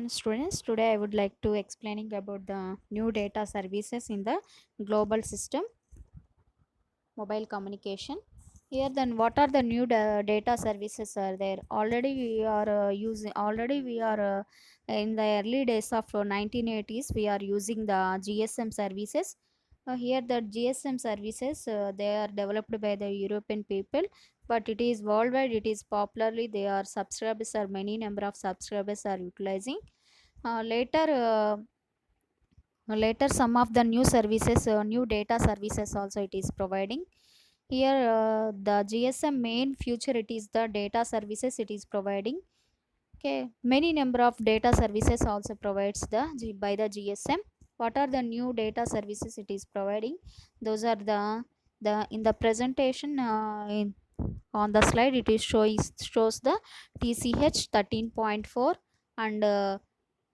Students, today I would like to explaining about the new data services in the global system mobile communication. Here then what are the new data services are there? Already we are using already we are in the early days of 1980s we are using the GSM services. Here the GSM services they are developed by the European people, but it is worldwide, it is popularly they are subscribers are many number of subscribers are utilizing. Later some of the new services, new data services also it is providing. Here the GSM main future it is the data services it is providing. Okay, many number of data services also provides by the GSM. What are the new data services it is providing? Those are the in the presentation, on the slide it is shows the TCH 13.4 and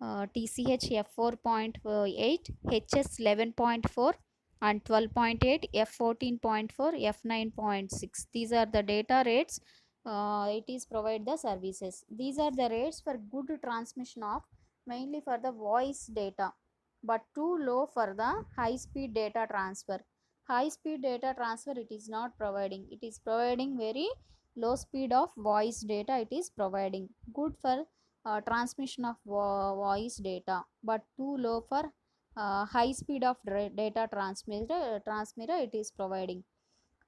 TCH F4.8, HS 11.4 and 12.8, F14.4, F9.6. These are the data rates. It is provide the services. These are the rates for good transmission of mainly for the voice data, but too low for the high speed data transfer. High speed data transfer it is not providing. It is providing very low speed of voice data. It is providing good for transmission of voice data, but too low for high speed of data transmitter it is providing.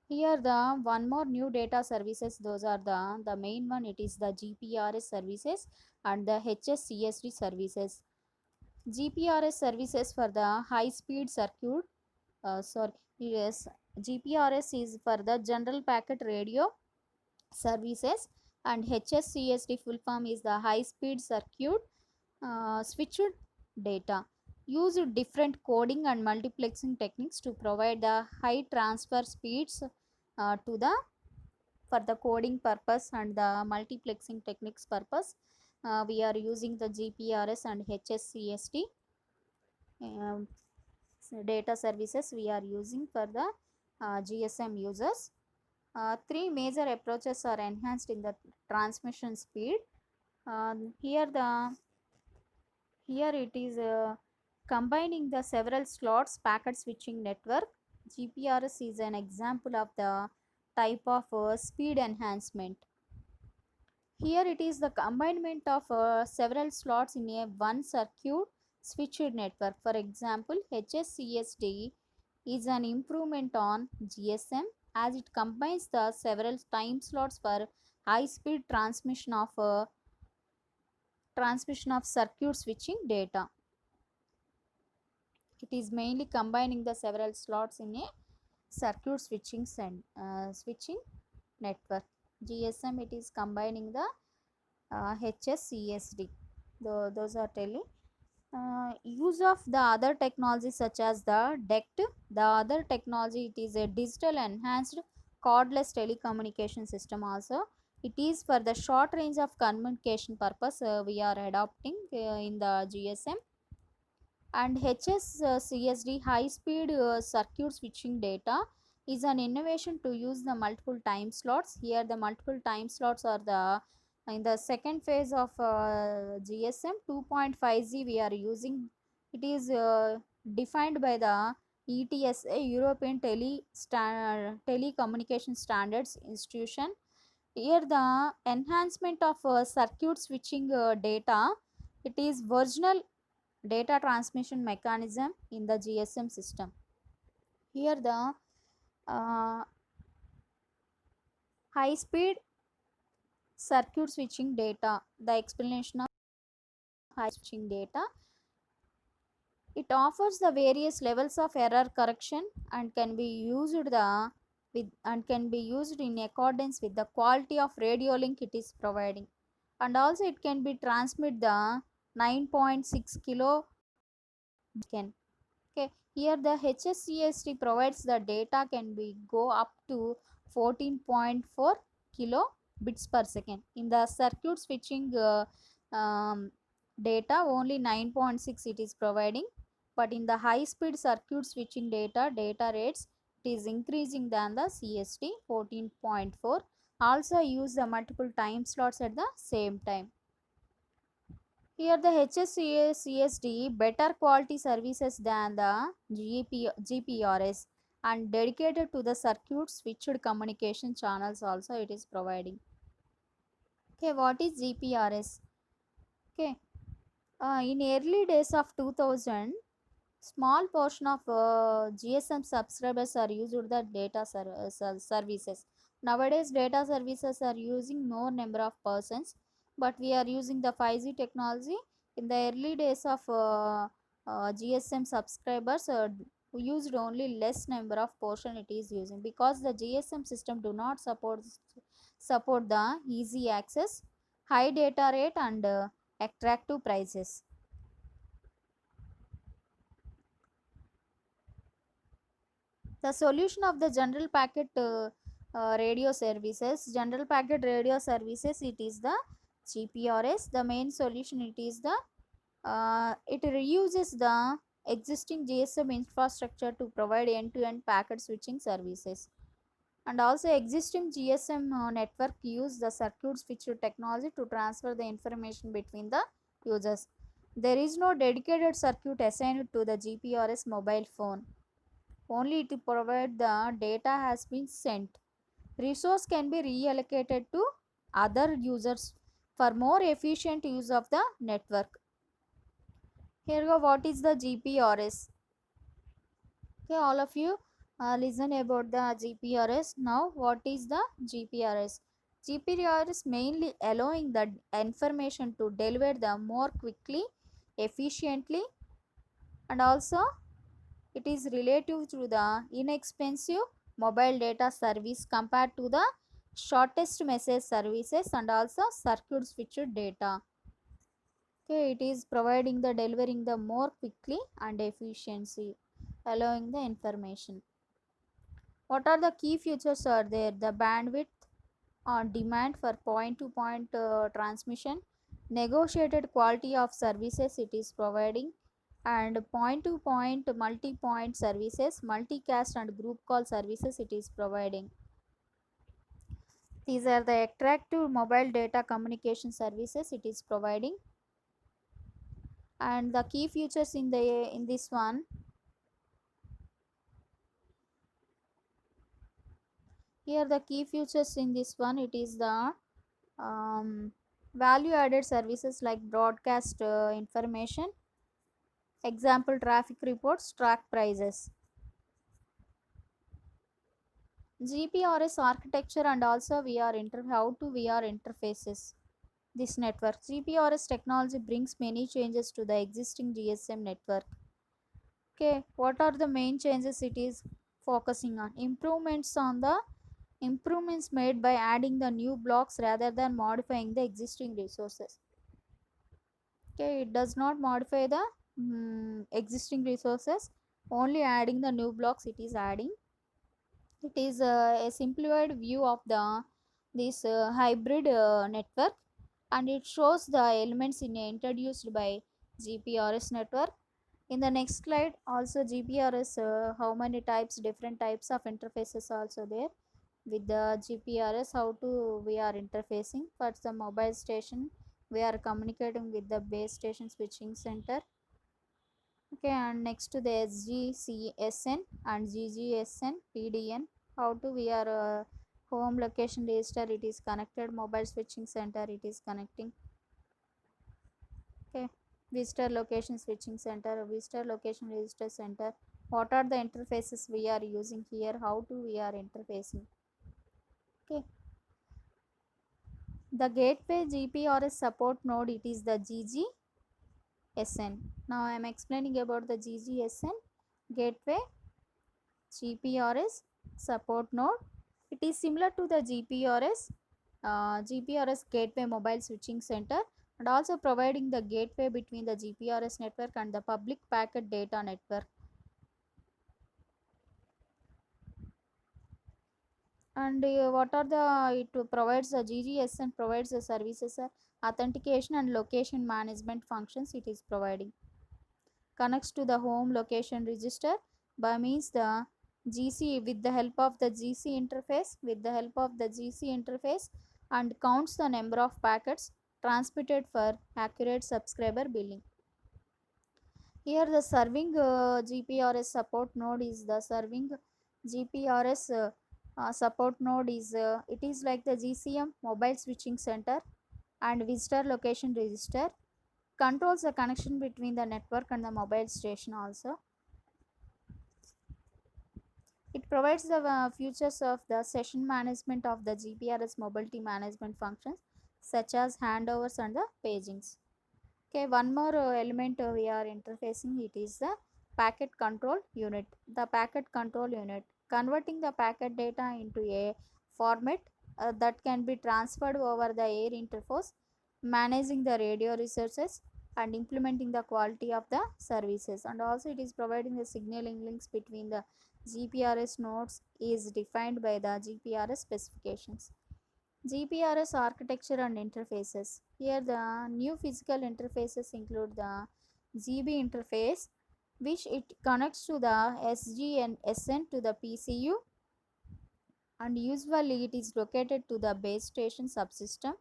Here the one more new data services, those are the main one it is the GPRS services and the HSCSD services. GPRS services for the high speed circuit, sorry, yes, GPRS is for the general packet radio services, and HSCSD full form is the high speed circuit switched data. Use different coding and multiplexing techniques to provide the high transfer speeds to the for the coding purpose and the multiplexing techniques purpose. We are using the GPRS and HSCSD um, data services we are using for the GSM users. Three major approaches are enhanced in the transmission speed. Here it is combining the several slots packet switching network. GPRS is an example of the type of speed enhancement. Here it is the combination of several slots in a one circuit switched network. For example, HSCSD is an improvement on GSM as it combines the several time slots for high speed transmission of circuit switching data. It is mainly combining the several slots in a circuit switching network. GSM it is combining the HSCSD. Those are telling. Use of the other technology such as the DECT. The other technology it is a digital enhanced cordless telecommunication system also. It is for the short range of communication purpose we are adopting in the GSM. And HSCSD high speed circuit switching data is an innovation to use the multiple time slots. Here the multiple time slots are the in the second phase of GSM 2.5G we are using. It is defined by the ETSA, European Telecommunication Standards Institution. Here the enhancement of circuit switching data, it is virginal data transmission mechanism in the GSM system. Here the uh, high speed circuit switching data, the explanation of high switching data, it offers the various levels of error correction and can be used in accordance with the quality of radio link it is providing. And also it can be transmit the 9.6 kilo can. Okay, here the HSCSD provides the data can be go up to 14.4 kilobits per second. In the circuit switching um, data, only 9.6 it is providing, but in the high speed circuit switching data rates, it is increasing than the CST 14.4. Also use the multiple time slots at the same time. Here the HSCA CSD better quality services than the GPRS and dedicated to the circuit switched communication channels also it is providing. Okay, what is GPRS? Okay, in early days of 2000, small portion of GSM subscribers are used the services. Nowadays, data services are using more number of persons, but we are using the 5G technology. In the early days of GSM subscribers, used only less number of portion it is using because the GSM system do not support the easy access, high data rate and attractive prices. The solution of the general packet radio services, it is the GPRS. The main solution it is the it reuses the existing GSM infrastructure to provide end-to-end packet switching services. And also existing GSM network use the circuit switch technology to transfer the information between the users. There is no dedicated circuit assigned to the GPRS mobile phone, only to provide the data has been sent. Resource can be reallocated to other users for more efficient use of the network. Here go what is the GPRS. Okay, all of you listen about the GPRS. Now what is the GPRS? GPRS mainly allowing the information to deliver the more quickly, efficiently, and also it is relative to the inexpensive mobile data service compared to the shortest message services and also circuit switched data. Okay, it is providing the delivering the more quickly and efficiency, allowing the information. What are the key features are there? The bandwidth on demand for point to point transmission, negotiated quality of services it is providing, and point to point multi point services, multicast and group call services it is providing. These are the attractive mobile data communication services it is providing. And the key features in this one, here the key features in this one, it is the um, value added services like broadcast information, example traffic reports, track prices. GPRS architecture and also how to VR interfaces this network. GPRS technology brings many changes to the existing GSM network. Okay, what are the main changes it is focusing on? Improvements made by adding the new blocks rather than modifying the existing resources. Okay, it does not modify the existing resources, only adding the new blocks it is adding. It is a simplified view of the this hybrid network, and it shows the elements introduced by GPRS network. In the next slide also GPRS, how many types, different types of interfaces also there with the GPRS, how to we are interfacing. For the mobile station we are communicating with the base station switching center. Okay, and next to the SGCSN and GGSN PDN, how to we are home location register it is connected, mobile switching center it is connecting. Okay, visitor location switching center, visitor location register center, what are the interfaces we are using here, how to we are interfacing. Okay, the gateway GPRS support node it is the GGSN. Now I am explaining about the GGSN gateway GPRS support node. It is similar to the GPRS gateway mobile switching center, and also providing the gateway between the GPRS network and the public packet data network. And what are the it provides the GGSN provides the services authentication and location management functions it is providing. Connects to the home location register by means the GC with the help of the GC interface and counts the number of packets transmitted for accurate subscriber billing. Here the serving GPRS support node is the serving GPRS support node is it is like the GCM mobile switching center and visitor location register, controls the connection between the network and the mobile station also. It provides the features of the session management of the GPRS mobility management functions such as handovers and the pagings. Okay, one more element we are interfacing, it is the packet control unit. The packet control unit converting the packet data into a format that can be transferred over the air interface, managing the radio resources and implementing the quality of the services. And also it is providing the signaling links between the GPRS nodes is defined by the GPRS specifications. GPRS architecture and interfaces. Here the new physical interfaces include the GB interface, which it connects to the SGN to the PCU, and usually it is located to the base station subsystem.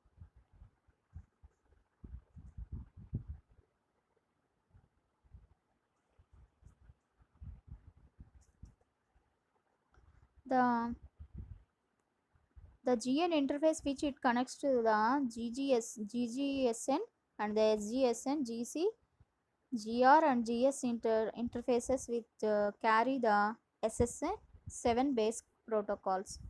The GN interface, which it connects to the GGSN and the SGSN, GC, GR and GS interfaces with carry the SSN 7 base protocols.